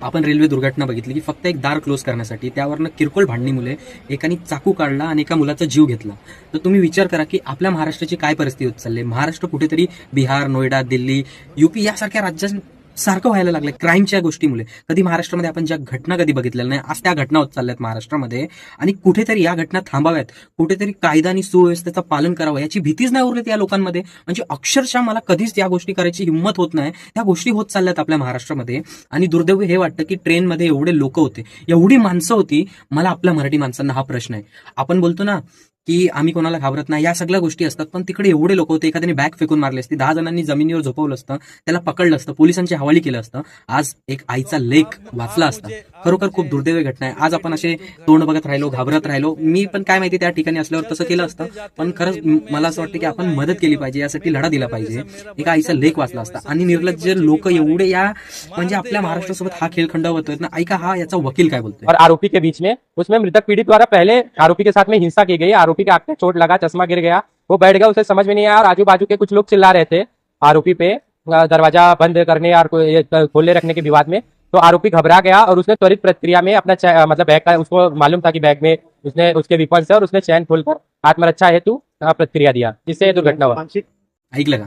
आपण रेल्वे दुर्घटना बघितली की फक्त एक दार क्लोज करण्यासाठी त्यावरनं किरकोळ भांडणीमुळे एकाने चाकू काढला आणि एका मुलाचा जीव घेतला. तर तुम्ही विचार करा की आपल्या महाराष्ट्राची काय परिस्थिती होत चालली. महाराष्ट्र कुठेतरी बिहार, नोएडा, दिल्ली, यूपी यासारख्या राज्यांसारखं व्हायला लागलंय क्राईमच्या गोष्टीमुळे. कधी महाराष्ट्रामध्ये आपण ज्या घटना कधी बघितलेल्या नाही, आज त्या घटना होत चालल्यात महाराष्ट्रामध्ये. आणि कुठेतरी या घटना थांबाव्यात, कुठेतरी कायदा आणि सुव्यवस्थेचं पालन करावं याची भीतीच नाही उरली या लोकांमध्ये. म्हणजे अक्षरशः मला कधीच या गोष्टी करायची हिंमत होत नाही. त्या गोष्टी होत चालल्यात आपल्या महाराष्ट्रामध्ये. आणि दुर्दैव हे वाटतं की ट्रेनमध्ये एवढे लोक होते, एवढी माणसं होती. मला आपल्या मराठी माणसांना हा प्रश्न आहे. आपण बोलतो ना की आम्ही कोणाला घाबरत नाही, या सगळ्या गोष्टी असतात, पण तिकडे एवढे लोक होते. एखाद्याने बॅग फेकून मारली असती, 10 जणांनी जमिनीवर झोपवलं असतं, त्याला पकडलं असतं, पोलिसांची हवाली केलं असतं, आज एक आईचा लेख वाचला असता. खरोखर खूप दुर्दैवी घटना आहे. आज आपण असे तोंड बघत राहिलो, घाबरत राहिलो. मी पण काय माहिती त्या ठिकाणी असल्यावर तसं केलं असतं, पण खरंच मला असं वाटतं की आपण मदत केली पाहिजे, यासाठी लढा दिला पाहिजे. एका आईचा लेख वाचला असता. आणि निर्लज्ज लोक एवढे या म्हणजे आपल्या महाराष्ट्रासोबत हा खेळखंड होतोय ना. ऐका हा याचा वकील काय बोलतोय. और आरोपी के बीच में उसमें मृतक पीड़ित द्वारा पहले आरोपी के साथ में हिंसा की गई। आरोपी के आंख में चोट लगा, चश्मा गिर गया, वो बैठ गया, उसे समझ में नहीं आया और आजू बाजू के कुछ लोग चिल्ला रहे थे आरोपी पे दरवाजा बंद करने और खोले रखने के विवाद में। तो आरोपी घबरा गया और उसने त्वरित प्रक्रिया में अपना मतलब बैग का, उसको मालूम था कि बैग में उसने उसके विपल्स है और उसने चैन खोलकर आत्मरक्षा हेतु प्रतिक्रिया दिया, जिससे ये दुर्घटना हुआ। ऐकलं का.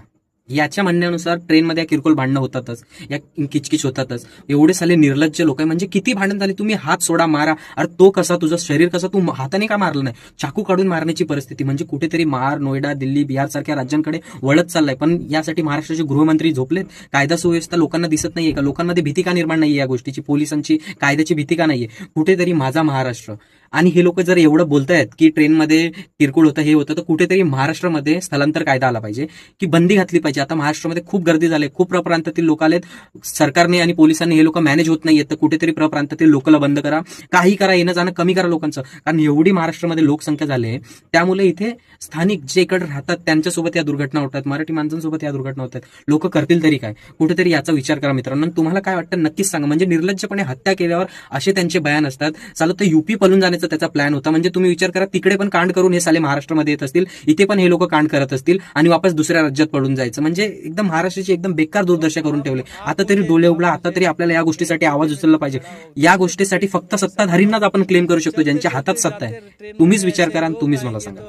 याच्या म्हणण्यानुसार ट्रेनमध्ये किरकोळ भांडणं होतातच, या किचकिच होतातच. एवढे साले निर्लज्ज लोक आहे. म्हणजे किती भांडण झाले, तुम्ही हात सोडा, मारा. अरे तो कसा, तुझं शरीर कसं, तू हाताने का मारलं नाही, चाकू काढून मारण्याची परिस्थिती. म्हणजे कुठेतरी महार, नोएडा, दिल्ली, बिहार सारख्या राज्यांकडे वळत चाललाय. पण यासाठी महाराष्ट्राचे गृहमंत्री झोपलेत. कायदा सुव्यवस्था लोकांना दिसत नाहीये का? लोकांमध्ये भीती का निर्माण नाहीये या गोष्टीची, पोलिसांची, कायद्याची भीती का नाहीये? कुठेतरी माझा महाराष्ट्र. आणि हे लोक जर एवढं बोलतायत की ट्रेनमध्ये किरकोळ होतं, हे होतं, तर कुठेतरी महाराष्ट्रामध्ये स्थलांतर कायदा आला पाहिजे, की बंदी घातली पाहिजे. आता महाराष्ट्रामध्ये खूप गर्दी झाली, खूप प्रप्रांतातील लोक आलेत. सरकारने आणि पोलिसांनी हे लोक मॅनेज होत नाहीयेत, तर कुठेतरी प्रप्रांतातील लोकला बंद करा, काही करा, येणं जाणं कमी करा लोकांचं. कारण एवढी महाराष्ट्रामध्ये लोकसंख्या झाली आहे, त्यामुळे इथे स्थानिक जे इकडे राहतात त्यांच्यासोबत या दुर्घटना होतात, मराठी माणसांसोबत या दुर्घटना होतात. लोक करतील तरी काय? कुठेतरी याचा विचार करा मित्रांनो. तुम्हाला काय वाटतं नक्कीच सांगा. म्हणजे निर्लज्जपणे हत्या केल्यावर असे त्यांचे बयान असतात. चालत तर युपी पळून जाण्याचा त्याचा प्लॅन होता. म्हणजे तुम्ही विचार करा, तिकडे पण कांड करून हे साले महाराष्ट्रामध्ये येत असतील, इथे पण हे लोक कांड करत असतील आणि वापस दुसऱ्या राज्यात पळून जायचं. म्हणजे एकदम महाराष्ट्राची एकदम बेकार दुर्दशा करून ठेवली. आता तरी डोळे उघडा, आता तरी आपल्याला या गोष्टीसाठी आवाज उचलला पाहिजे. या गोष्टीसाठी फक्त सत्ताधारींनाच आपण क्लेम करू शकतो, ज्यांच्या हातात सत्ता आहे. तुम्हीच विचार करा आणि तुम्हीच मला सांगा.